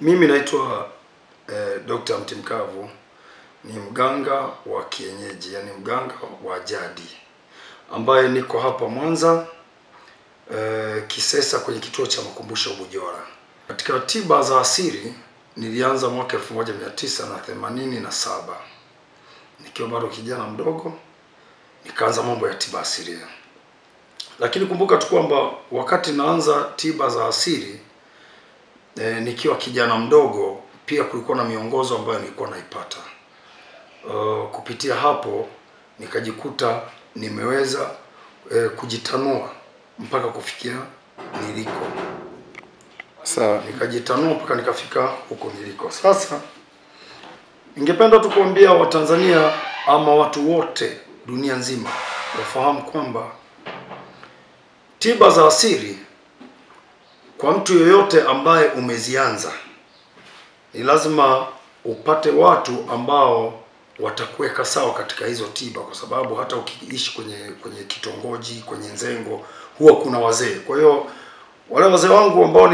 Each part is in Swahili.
Mimi naitwa Dr. Mtimkavu, ni mganga wa kienyeji, yani mganga wa jadi, ambaye niko hapa Mwanza Kisesa kwenye kituo cha makumbusho Bujora. Katika tiba za asili nilianza mwaka 1987. Nikiwa bado kijana mdogo nikaanza mambo ya tiba asilia. Lakini kumbuka tu kwamba wakati naanza tiba za asili nikiwa kijana mdogo pia kulikuwa na miongozo ambayo nilikuwa naipata. Kupitia hapo nikajikuta nimeweza kujitanua mpaka kufikia niliko. Sawa, nikajitanua mpaka nikafika huko niliko. Sasa ningependa tu kuambia Watanzania ama watu wote dunia nzima wafahamu kwamba tiba za asili kwa mtu yoyote ambaye umezianza ni lazima upate watu ambao watakuweka sawa katika hizo tiba, kwa sababu hata ukiishi kwenye kitongoji, kwenye nzengo, huwa kuna wazee. Kwa hiyo wale wazee wangu ambao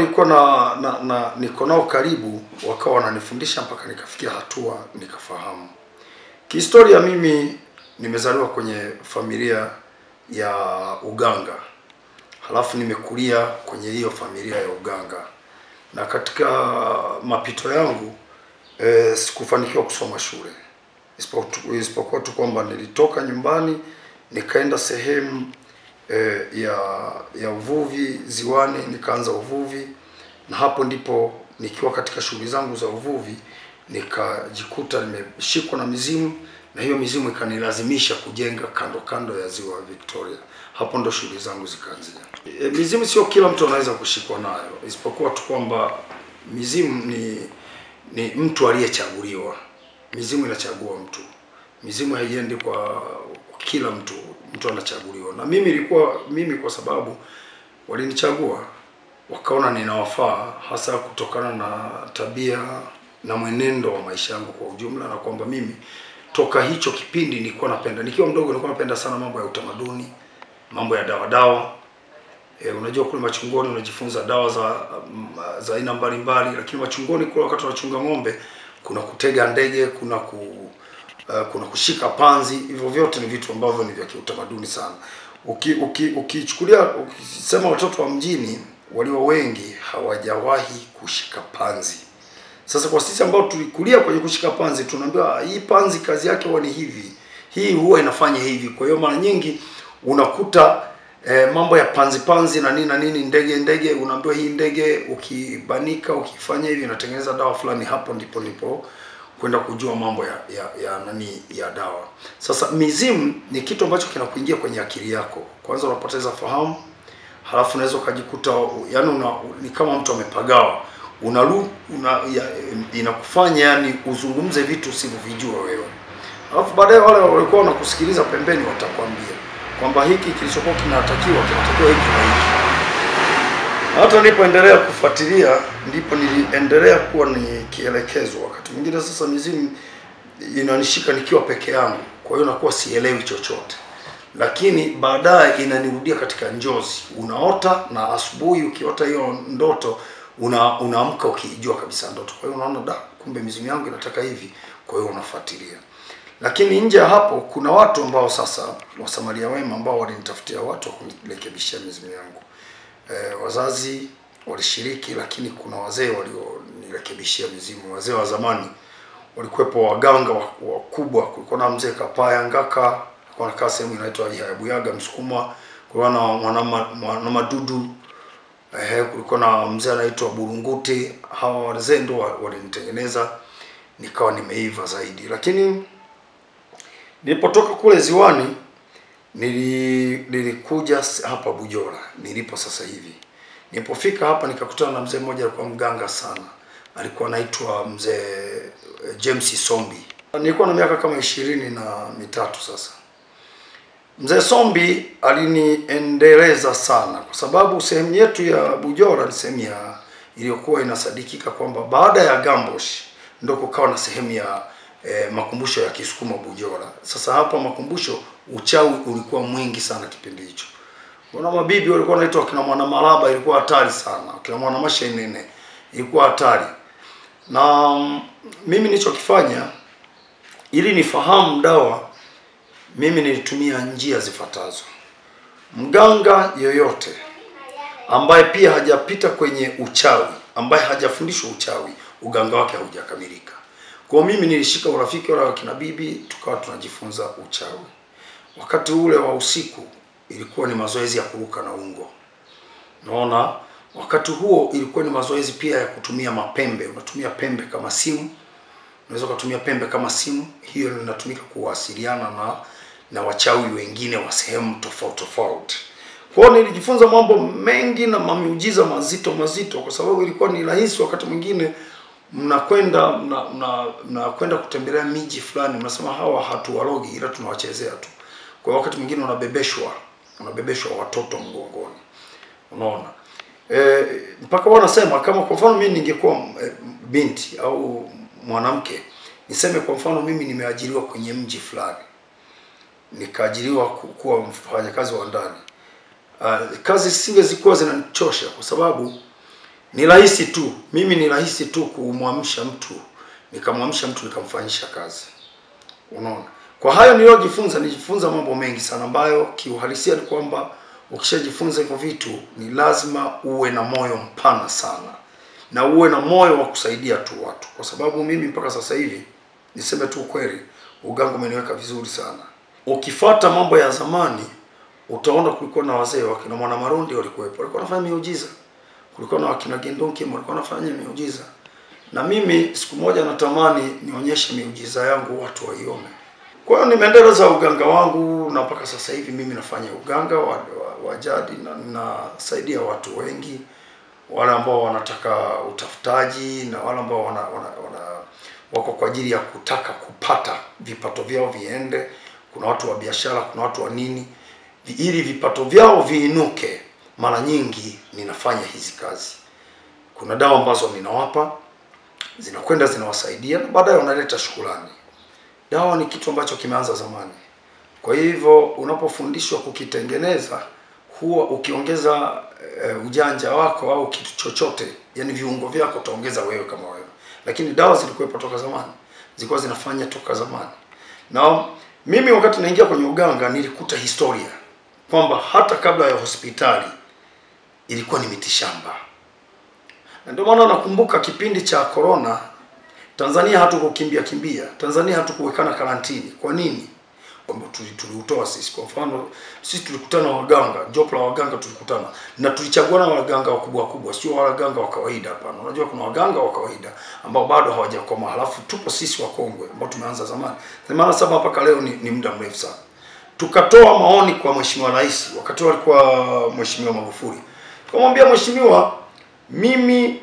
niko nao karibu wakawa wananifundisha mpaka nikafikia hatua nikafahamu. Kihistoria mimi nimezaliwa kwenye familia ya uganga. Halafu nimekulia kwenye hiyo familia ya uganga. Na katika mapito yangu sikufanikiwa kusoma shule. Isipokuwa tu kwamba nilitoka nyumbani nikaenda sehemu ya uvuvi ziwani, nikaanza uvuvi, na hapo ndipo nikiwa katika shughuli zangu za uvuvi nikajikuta nimeshikwa na mizimu, na hiyo mizimu ikanilazimisha kujenga kando ya ziwa Victoria. Hapo ndo shughuli zangu zikaanzia. Mizimu sio kila mtu anaweza kushikwa nayo, isipokuwa tu kwamba mizimu ni mtu aliyechaguliwa. Mizimu inachagua mtu. Mizimu haiendi kwa kila mtu, mtu anachaguliwa. Na mimi kwa sababu walinichagua, wakaona ninawafaa, hasa kutokana na tabia na mwenendo wa maisha yangu kwa ujumla, na kwamba mimi toka hicho kipindi nilikuwa napenda, nikiwa mdogo nilikuwa napenda sana mambo ya utamaduni, mambo ya dawa. Unajua kule machungoni unajifunza dawa za aina mbalimbali, lakini machungoni kule wakati unachunga ng'ombe kuna kutega ndege, kuna kushika panzi. Hivyo vyote ni vitu ambavyo ni vya kiutamaduni sana. Ukisema watoto wa mjini walio wengi hawajawahi kushika panzi. Sasa kwa sisi ambao tulikulia kwenye kushika panzi, tunaambiwa hii panzi kazi yake huwa ni hivi, hii huwa inafanya hivi. Kwa hiyo mara nyingi unakuta mambo ya panzi na nini ndege, unaambiwa hii ndege ukibanika, ukifanya hivi inatengeneza dawa fulani. Hapo ndipo kwenda kujua mambo ya dawa. Sasa mizimu ni kitu ambacho kinakuingia kwenye akili yako. Kwanza unapoteza fahamu, halafu unaweza ukajikuta yani ni kama mtu amepagawa. Inakufanya yani uzungumze vitu usivyovijua wewe. Halafu baadaye wale walikuwa wanakusikiliza pembeni watakwambia kwamba hiki kilichokuwa kinatakiwa hiki na hiki. Hata nilipoendelea kufuatilia ndipo niliendelea kuwa nikielekezwa. Wakati mwingine sasa mizimu inanishika nikiwa peke yangu, kwa hiyo nakuwa sielewi chochote. Lakini baadaye inanirudia katika njozi. Unaota, na asubuhi ukiota hiyo ndoto unaamka ukijua kabisa ndoto. Kwa hiyo unaona kumbe mizimu yangu inataka hivi, kwa hiyo unafuatilia. Lakini nje hapo kuna watu ambao sasa wasamaria wema ambao walinitafutia watu wa kunirekebishia mizimu yangu. Wazazi walishiriki, lakini kuna wazee walionirekebishia mizimu. Wazee wa zamani walikuwepo, waganga wakubwa. Kulikuwa na mzee Kapaya Ngaka, alikuwa anakaa sehemu inaitwa Ihayabuyaga Msukuma. Kulikuwa na mwana Madudu, kulikuwa na mzee anaitwa Burunguti. Hawa wazee ndio walinitengeneza nikawa nimeiva zaidi. Lakini nilipotoka kule ziwani nilikuja hapa Bujora nilipo sasa hivi. Nilipofika hapa nikakutana na mzee mmoja alikuwa mganga sana. Alikuwa anaitwa mzee James Sombi. Nilikuwa na miaka kama 23 sasa. Mzee Sombi aliniendeleza sana, kwa sababu sehemu yetu ya Bujora ni sehemu iliyokuwa inasadikika kwamba baada ya Gambosh ndio kukawa na sehemu ya makumbusho ya Kisukuma Bujora. Sasa hapa makumbusho uchawi ulikuwa mwingi sana kipindi hicho. Kuna mabibi walikuwa wanaitwa kina Mwana Malaba, ilikuwa hatari sana. Kina Mwana Mashenene ilikuwa hatari. Na mimi nilichokifanya ili nifahamu dawa, mimi nilitumia njia zifuatazo. Mganga yoyote ambaye pia hajapita kwenye uchawi, ambaye hajafundishwa uchawi, uganga wake haujakamilika. Kwa mimi nilishika urafiki wala wakina bibi, tukawa tunajifunza uchawi. Wakati ule wa usiku ilikuwa ni mazoezi ya kuruka na ungo. Naona wakati huo ilikuwa ni mazoezi pia ya kutumia mapembe. Unatumia pembe kama simu. Unaweza kutumia pembe kama simu. Hiyo inatumika kuwasiliana na wachawi wengine wa sehemu tofauti tofauti. Kwa hiyo nilijifunza mambo mengi na miujiza mazito kwa sababu ilikuwa ni rahisi. Wakati mwingine mnakwenda kutembelea miji fulani, mnasema hawa hatuwarogi ila tunawachezea tu. Kwa wakati mwingine unabebeshwa watoto mgongoni. Unaona? Mpaka wanasema kama kwa mfano mimi ningekuwa binti au mwanamke, niseme kwa mfano mimi nimeajiriwa kwenye mji fulani, nikaajiriwa kuwa mfanyakazi wa ndani, kazi zilikuwa zinanichosha kwa sababu ni rahisi tu kumwamsha mtu, nikamfanyisha kazi. Unaona? Kwa hayo nilijifunza mambo mengi sana ambayo kiuhalisia ni kwamba ukishajifunza hivyo vitu ni lazima uwe na moyo mpana sana na uwe na moyo wa kusaidia tu watu. Kwa sababu mimi mpaka sasa hivi niseme tu kweli, uganga umeniweka vizuri sana. Ukifuata mambo ya zamani utaona kulikuwa na wazee wakina Mwana Marundi walikuwepo, walikuwa wanafanya miujiza. Kulikuwa na wakina Gendonki walikuwa wanafanya miujiza. Na mimi siku moja natamani nionyeshe miujiza yangu watu waione. Kwa hiyo nimeendeleza uganga wangu na mpaka sasa hivi mimi nafanya uganga wa jadi na nasaidia watu wengi, wale ambao wanataka utafutaji na wale ambao wako kwa ajili ya kutaka kupata vipato vyao viende. Kuna watu wa biashara, kuna watu wa nini, ili vipato vyao viinuke. Mara nyingi ninafanya hizi kazi. Kuna dawa ambazo ninawapa, zinakwenda zinawasaidia na baadaye wanaleta shukrani. Dawa ni kitu ambacho kimeanza zamani. Kwa hivyo unapofundishwa kukitengeneza, huwa ukiongeza ujanja wako au kitu chochote, yani viungo vyako utaongeza wewe kama wewe. Lakini dawa zilikuwepo toka zamani. Zilikuwa zinafanya toka zamani. Na mimi wakati naingia kwenye uganga nilikuta historia kwamba hata kabla ya hospitali ilikuwa ni mitishamba. Na ndio maana nakumbuka kipindi cha corona, Tanzania hatukukimbia. Tanzania hatukuwekana karantini. Kwa nini? Kwamba tuliutoa sisi. Kwa mfano sisi tulikutana waganga, jopo la waganga tulikutana na tulichagua na waganga wakubwa, sio waganga wa kawaida hapana. Unajua kuna waganga wa kawaida ambao bado hawajakoma, halafu tupo sisi wakongwe ambao tumeanza zamani. 87 mpaka leo ni muda mrefu sana. Tukatoa maoni kwa Mheshimiwa Rais, wakati alikuwa Mheshimiwa Magufuli. Kumwambia Mheshimiwa, mimi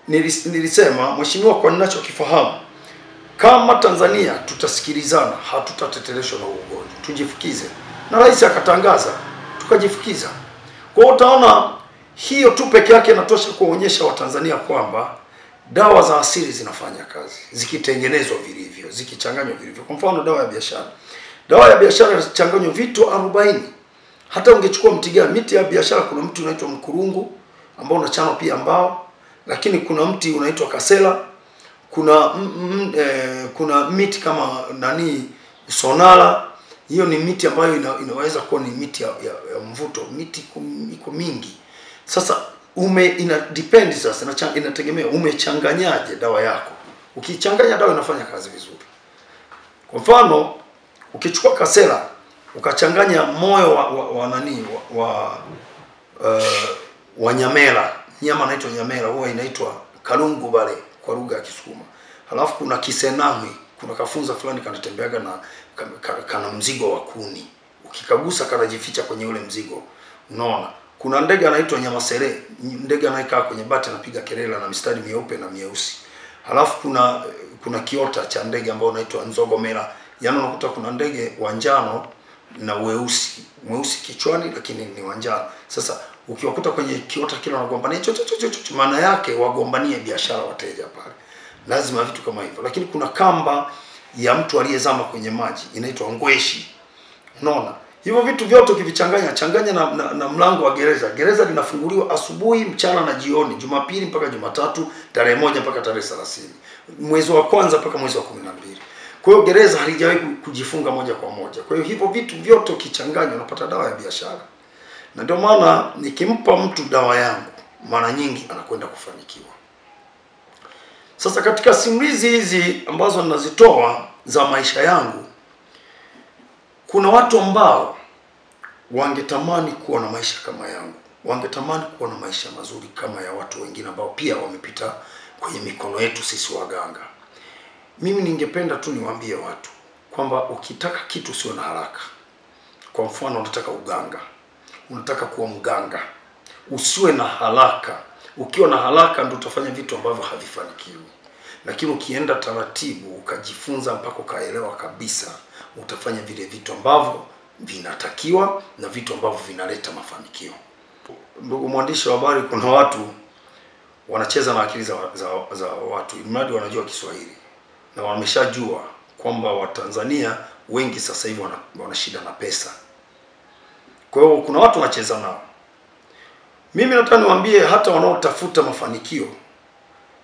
nilisema Mheshimiwa, kwa ninachokifahamu, kama Tanzania tutasikilizana, hatutateteleshwa na ugonjwa, tujifukize. Na Rais akatangaza, tukajifukiza. Kwa hiyo utaona hiyo tu peke yake inatosha kuonyesha Watanzania kwamba dawa za asili zinafanya kazi, zikitengenezwa vilivyo, zikichanganywa vilivyo. Kwa mfano dawa ya biashara. Dawa ya biashara inachanganywa vitu 40. Hata ungechukua mti gani, miti ya biashara kuna mti unaitwa mkurungu ambao unachanwa pia mbao, lakini kuna mti unaitwa kasela, kuna miti kama sonala. Hiyo ni miti ambayo inaweza kuwa ni miti ya mvuto, miti iko mingi. Sasa ina depend sasa, inategemea umechanganyaje dawa yako. Ukichanganya dawa inafanya kazi vizuri. Kwa mfano ukichukua kasela ukachanganya moyo wa nyamela, nyama inaitwa nyamela, huwa inaitwa kalungu bale kwa lugha ya Kisukuma. Halafu kuna kisenami, kuna kafunza fulani kanatembeaga na kana mzigo wa kuni. Ukikagusa kanajificha kwenye ule mzigo. Unaona? Kuna ndege anaitwa nyamasere, ndege anayekaa kwenye bati anapiga kelele na mistari mieupe na mieusi. Halafu kuna kiota cha ndege ambao unaitwa nzogomera. Yaani unakuta kuna ndege wa njano na mweusi kichwani lakini ni wa njano. Sasa ukiwakuta kwenye kiota kile wanagombania maana yake wagombanie biashara, wateja pale. Lazima vitu kama hivyo. Lakini kuna kamba ya mtu aliyezama kwenye maji inaitwa ngweshi. Unaona? Hivyo vitu vyote ukivichanganya, changanya na mlango wa gereza. Gereza linafunguliwa asubuhi, mchana na jioni, Jumapili mpaka Jumatatu, tarehe 1 mpaka tarehe 30. Mwezi wa kwanza mpaka mwezi wa 12. Kwa hiyo gereza halijawahi kujifunga moja kwa moja. Kwa hiyo hivyo vitu vyote ukichanganya unapata dawa ya biashara. Na ndio maana nikimpa mtu dawa yangu, mara nyingi anakwenda kufanikiwa. Sasa katika simulizi hizi ambazo ninazitoa za maisha yangu, kuna watu ambao wangetamani kuwa na maisha kama yangu. Wangetamani kuwa na maisha mazuri kama ya watu wengine ambao pia wamepita kwenye mikono yetu sisi waganga. Mimi ningependa tu niwaambie watu kwamba ukitaka kitu sio na haraka. Kwa mfano unataka uganga, unataka kuwa mganga, usiwe na haraka. Ukiwa na haraka ndio utafanya vitu ambavyo havifanikiwi. Lakini ukienda taratibu, ukajifunza mpaka ukaelewa kabisa, utafanya vile vitu ambavyo vinatakiwa na vitu ambavyo vinaleta mafanikio. Ndugu mwandishi wa habari, kuna watu wanacheza na akili za watu, imradi wanajua Kiswahili. Na wameshajua kwamba Watanzania wengi sasa hivi wana shida na pesa. Kwa hiyo kuna watu wanacheza nao. Mimi nataka niwaambie hata wanaotafuta mafanikio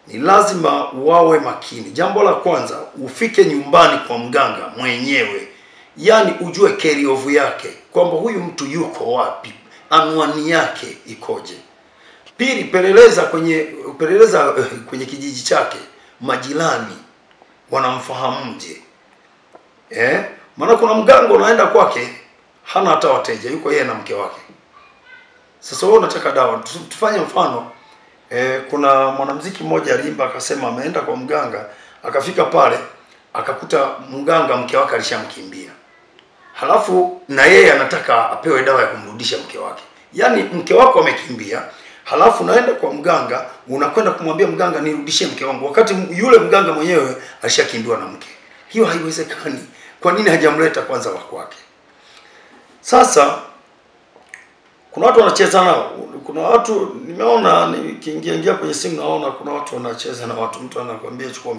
ni lazima wawe makini. Jambo la kwanza, ufike nyumbani kwa mganga mwenyewe. Yaani ujue carry-off yake, kwamba huyu mtu yuko wapi, anwani yake ikoje. Pili, peleleza kwenye kijiji chake, majirani wanamfahamuje. Maana kuna mganga unaenda kwake hana hata wateja, yuko yeye na mke wake. Sasa wewe unataka dawa. Tufanye mfano, kuna mwanamuziki mmoja aliimba akasema ameenda kwa mganga, akafika pale akakuta mganga mke wake alishamkimbia. Halafu na yeye anataka apewe dawa ya kumrudisha mke wake. Yaani mke wako amekimbia, halafu naenda kwa mganga, unakwenda kumwambia mganga nirudishie mke wangu, wakati yule mganga mwenyewe alishakimbiwa na mke. Hiyo haiwezekani. Kwa nini hajamleta kwanza wa kwake? Sasa kuna watu wanacheza nao. Kuna watu nimeona nikiingia kwenye simu, naona kuna watu wanacheza na watu. Mtu anakuambia chukua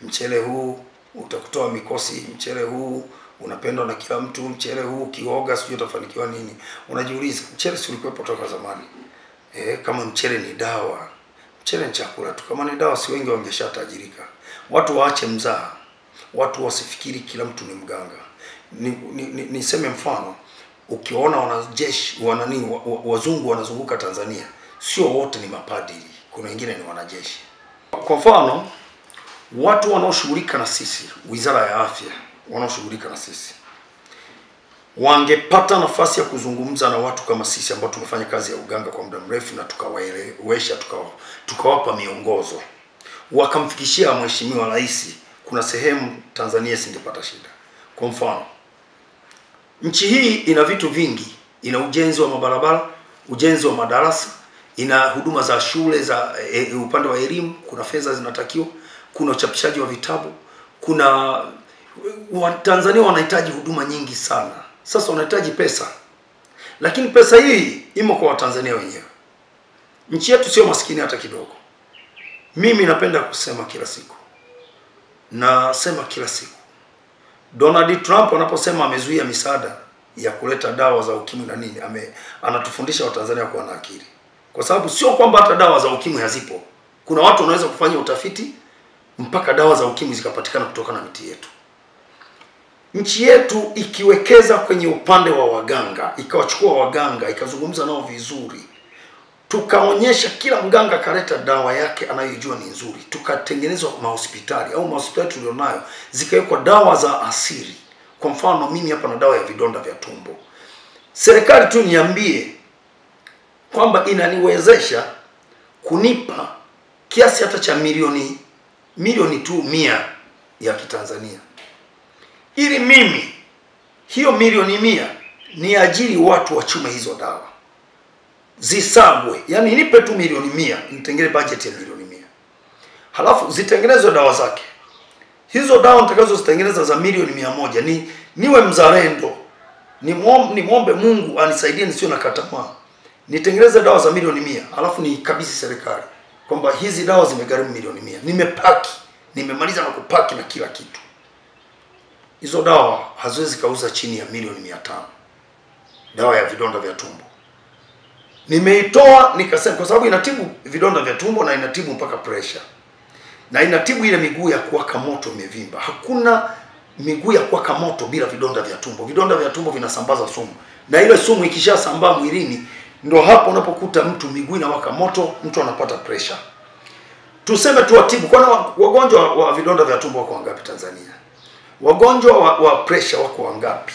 mchele huu utakutoa mikosi, mchele huu unapendwa na kila mtu, mchele huu kioga sio utafanikiwa nini. Unajiuliza, mchele si ulikuwepo toka zamani? Kama mchele ni dawa, mchele ni chakula tu. Kama ni dawa, si wengi wangeshatajirika. Watu waache mzaha. Watu wasifikiri kila mtu ni mganga. Niseme mfano, ukiona wanajeshi wazungu wanazunguka Tanzania, sio wote ni mapadiri, kuna wengine ni wanajeshi. Kwa mfano, watu wanaoshughulika na sisi, Wizara ya Afya wanaoshughulika na sisi, wangepata nafasi ya kuzungumza na watu kama sisi ambao tumefanya kazi ya uganga kwa muda mrefu, na tukawaelewesha, tukawapa miongozo, wakamfikishia Mheshimiwa Rais, kuna sehemu Tanzania singepata shida. Kwa mfano, nchi hii ina vitu vingi. Ina ujenzi wa mabarabara, ujenzi wa madarasa, ina huduma za shule za upande wa elimu, kuna fedha zinatakiwa, kuna uchapishaji wa vitabu, kuna Tanzania wanahitaji huduma nyingi sana. Sasa wanahitaji pesa. Lakini pesa hii imo kwa Watanzania wenyewe. Nchi yetu sio maskini hata kidogo. Mimi napenda kusema kila siku, Donald Trump anaposema amezuia misaada ya kuleta dawa za ukimwi na nini, anatufundisha Watanzania kuwa na akili. Kwa sababu sio kwamba hata dawa za ukimwi hazipo. Kuna watu wanaweza kufanya utafiti mpaka dawa za ukimwi zikapatikana kutokana na miti yetu. Nchi yetu ikiwekeza kwenye upande wa waganga, ikawachukua waganga, ikazungumza nao vizuri, tukaonyesha kila mganga kaleta dawa yake anayojua ni nzuri, tukatengenezwa mahospitali au mahospitali tulionayo zikawekwa dawa za asili. Kwa mfano, mimi hapa na dawa ya vidonda vya tumbo. Serikali tu niambie kwamba inaniwezesha kunipa kiasi hata cha milioni tu 100 ya Kitanzania, ili mimi hiyo milioni 100 ni ajiri watu wachume hizo dawa zisabwe. Yaani nipe tu milioni 100, nitengeze budget ya milioni 100. Halafu zitengenezwe dawa zake. Hizo dawa nitakazo zitengeneza za milioni 100, niwe mzalendo. Nimuombe Mungu anisaidie nisio na katamaa. Nitengeneze dawa za milioni 100, halafu nikabidhi serikali kwamba hizi dawa zimegharimu milioni 100. Nimepaki, nimemaliza na kupaki na kila kitu. Hizo dawa haziwezi kauza chini ya milioni 500. dawa ya vidonda vya tumbo. Nimeitoa nikasema kwa sababu inatibu vidonda vya tumbo na inatibu mpaka pressure. Na inatibu ile miguu ya kuwaka moto imevimba. Hakuna miguu ya kuwaka moto bila vidonda vya tumbo. Vidonda vya tumbo vinasambaza sumu. Na ile sumu ikishasambaa mwilini, ndo hapo unapokuta mtu miguu inawaka moto, mtu anapata pressure. Tuseme tuwatibu. Kwani wagonjwa wa vidonda vya tumbo wako wangapi Tanzania? Wagonjwa wa pressure wako wangapi?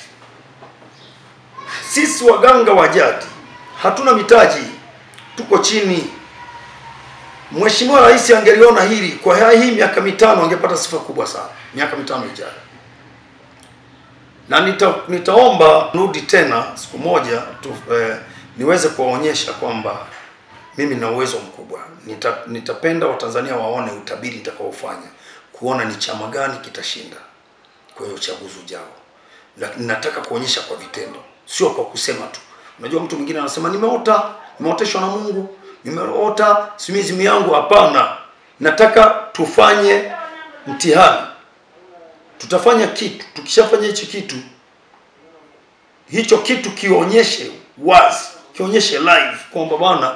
Sisi waganga wa jadi hatuna mitaji, tuko chini. Mheshimiwa Rais angeliona hili, kwa hii miaka mitano angepata sifa kubwa sana, miaka mitano ijayo. Na nitaomba rudi tena siku moja niweze kuwaonyesha kwamba mimi nina uwezo mkubwa. Nitapenda Watanzania waone utabiri nitakaofanya, kuona ni chama gani kitashinda kwa uchaguzi ujao. Nataka kuonyesha kwa vitendo, sio kwa kusema tu. Unajua mtu mwingine anasema nimeoteshwa na Mungu, nimeota simizimu yangu. Hapana. Nataka tufanye mtihani. Tutafanya kitu, tukishafanya hicho kitu kionyeshe wazi, kionyeshe live kwamba bwana,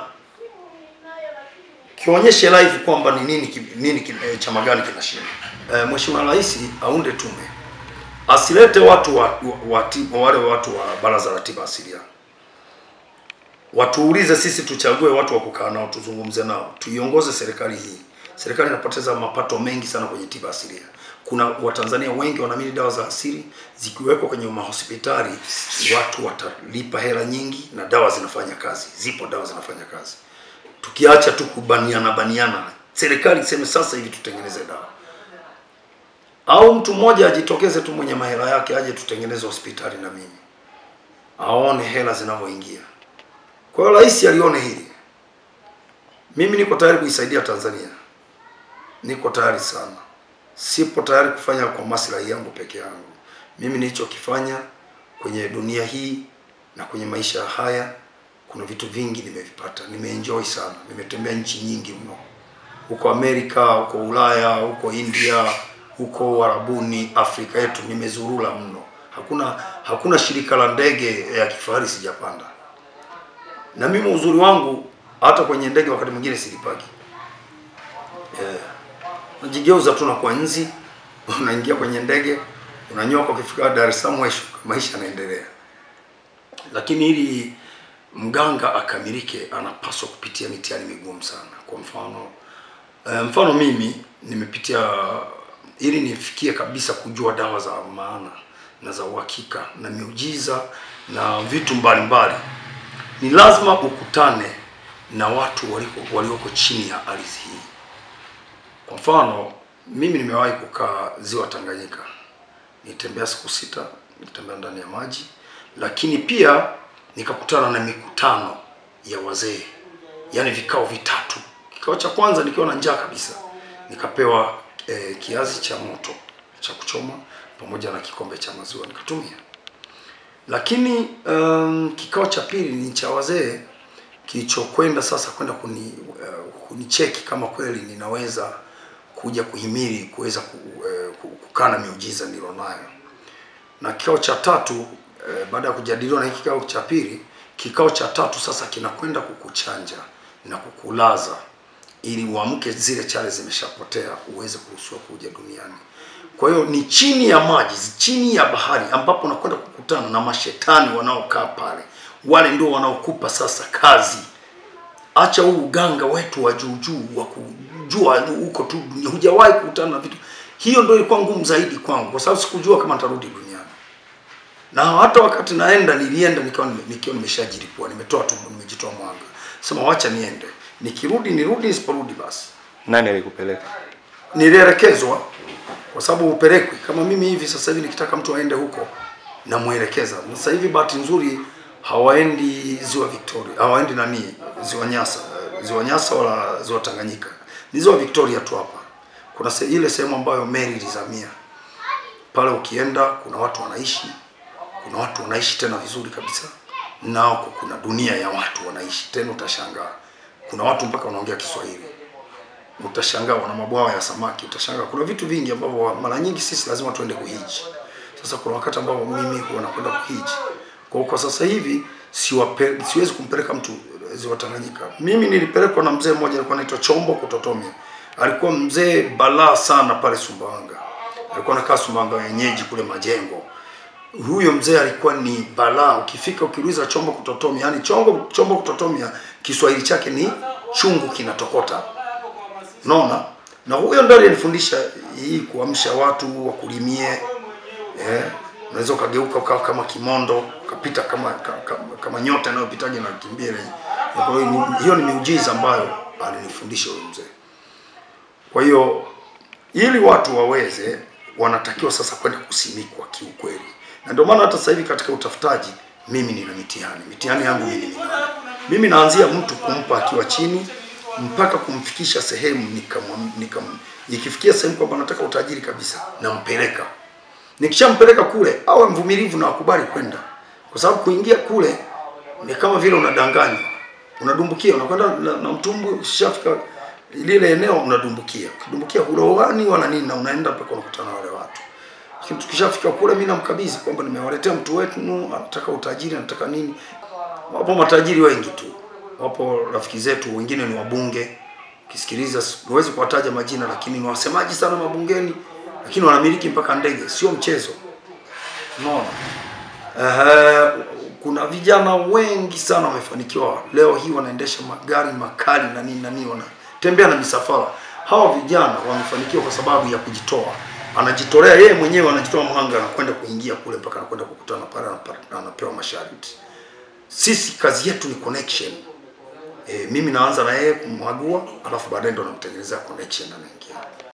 kionyeshe live kwamba ni nini chama gani kinashinda. Mheshimiwa Rais aunde tume. Asilete watu wale watu wa Baraza la Tiba Asilia. Watuulize sisi, tuchague watu wa kukaa nao, tuzungumze nao, tuiongoze serikali hii. Serikali inapoteza mapato mengi sana kwenye tiba asilia. Kuna Watanzania wengi wanaamini dawa za asili zikiwekwa kwenye mahospitali watu watalipa hela nyingi na dawa zinafanya kazi. Zipo dawa zinafanya kazi. Tukiacha tu baniana, serikali iseme sasa hivi tutengeneze dawa. Au mtu mmoja ajitokeze tu mwenye mahela yake aje tutengeneze hospitali na mimi. Aone hela zinavyoingia. Kwa hiyo Rais alione hili. Mimi niko tayari kuisaidia Tanzania. Niko tayari sana. Sipo tayari kufanya kwa maslahi yangu peke yangu. Mimi nilichokifanya kwenye dunia hii na kwenye maisha haya, kuna vitu vingi nimevipata. Nimeenjoy sana. Nimetembea nchi nyingi mno. Huko Amerika, huko Ulaya, huko India, huko Uarabuni, Afrika yetu nimezurula mno. Hakuna shirika la ndege ya kifahari sijapanda. Na mimi uzuri wangu hata kwenye ndege wakati mwingine silipaki. Unajigeuza tu na kwa nzi, unaingia kwenye ndege, unanyoka ukifika Dar es Salaam, maisha yanaendelea. Lakini ili mganga akamilike anapaswa kupitia mitihani migumu sana. Kwa mfano mimi nimepitia ili nifikie kabisa kujua dawa za maana na za uhakika na miujiza na vitu mbalimbali. Ni lazima ukutane na watu walioko chini ya ardhi hii. Kwa mfano, mimi nimewahi kukaa Ziwa Tanganyika. Nitembea siku 6, nitembea ndani ya maji, lakini pia nikakutana na mikutano ya wazee. Yaani vikao vitatu. Kikao cha kwanza nikiwa na njaa kabisa. Nikapewa kiazi cha moto cha kuchoma pamoja na kikombe cha maziwa nikatumia. Lakini kikao cha pili ni cha wazee kilichokwenda sasa kwenda kunicheki kama kweli ninaweza kuja kuhimili kuweza kukana miujiza nilionayo. Na kikao cha tatu baada ya kujadiliwa na kikao cha pili, kikao cha tatu sasa kinakwenda kukuchanja na kukulaza ili uamke zile chale zimeshapotea uweze kuruhusiwa kuja duniani. Kwa hiyo ni chini ya maji, chini ya bahari ambapo unakwenda kukutana na mashetani wanaokaa pale. Wale ndio wanaokupa sasa kazi. Acha huu uganga wetu wa juu wa kujua huko tu dunia. Hujawahi kukutana na vitu. Hiyo ndio ilikuwa ngumu zaidi kwangu kwa sababu sikujua kama nitarudi duniani. Na hata wakati nilienda nikiwa nimeshajilipua, nimejitoa mwanga. Sema wacha niende. Nikirudi nirudi, nisiporudi basi. Nani alikupeleka? Nilielekezwa. Kwa sababu upelekwi kama mimi hivi sasa hivi nikitaka mtu aende huko na muelekeza. Sasa hivi bahati nzuri hawaendi Ziwa Victoria, hawaendi Ziwa Nyasa wala Ziwa Tanganyika. Ni Ziwa Victoria tu hapa. Kuna ile sehemu ambayo meli ilizamia. Pale ukienda kuna watu wanaishi tena vizuri kabisa. Nao kuna dunia ya watu wanaishi tena utashangaa. Kuna watu mpaka wanaongea Kiswahili. Utashangaa wana mabwawa ya samaki, utashangaa kuna vitu vingi ambavyo mara nyingi sisi lazima tuende kuhiji. Sasa kuna wakati ambao mimi huwa nakwenda kuhiji. Kwa sasa hivi siwezi kumpeleka mtu Ziwa Tanganyika. Mimi nilipelekwa na mzee mmoja alikuwa anaitwa Chombo Kutotomia. Alikuwa mzee balaa sana pale Sumbawanga. Alikuwa anakaa Sumbawanga wenyeji kule Majengo. Huyo mzee alikuwa ni balaa. Ukifika ukiuliza Chombo Kutotomia, yani Chombo Kutotomia Kiswahili chake ni chungu kinatokota. Unaona? Na huyo ndiye alifundisha hii kuamsha watu wakulimie. Unaweza ukageuka ukawa kama kimondo, ukapita kama nyota inayopitaje na kimbia ile. Hiyo ni miujiza ambayo alinifundisha huyo mzee. Kwa hiyo ili watu waweze, wanatakiwa sasa kwenda kusimikwa kiukweli. Na ndio maana hata sasa hivi katika utafutaji mimi nina mitihani. Mitihani yangu mimi naanzia mtu kumpa akiwa chini mpaka kumfikisha sehemu ikifikia sehemu kwamba nataka utajiri kabisa, nampeleka. Nikishampeleka kule awe mvumilivu na akubali kwenda. Kwa sababu kuingia kule ni kama vile unadanganya. Unadumbukia, unakwenda na mtumbwi, ukishafika lile eneo unadumbukia. Ukidumbukia huroani wala nini, na unaenda mpaka unakutana na wale watu. Lakini tukishafika kule mimi namkabidhi kwamba nimewaletea mtu wetu, anataka utajiri, anataka nini. Wapo matajiri wengi tu. Wapo rafiki zetu wengine ni wabunge. Ukisikiliza huwezi kuwataja majina, lakini ni wasemaji sana mabungeni, lakini wanamiliki mpaka ndege, sio mchezo. Unaona? Kuna vijana wengi sana wamefanikiwa leo hii, wanaendesha magari makali na nini wanatembea na misafara. Hawa vijana wamefanikiwa kwa sababu ya kujitoa. Anajitolea yeye mwenyewe, anajitoa mhanga na kwenda kuingia kule mpaka anakwenda kukutana pale na anapewa masharti. Sisi kazi yetu ni connection. Mimi naanza na yeye kumwagua, alafu baadaye ndo namtengenezea connection na naingia.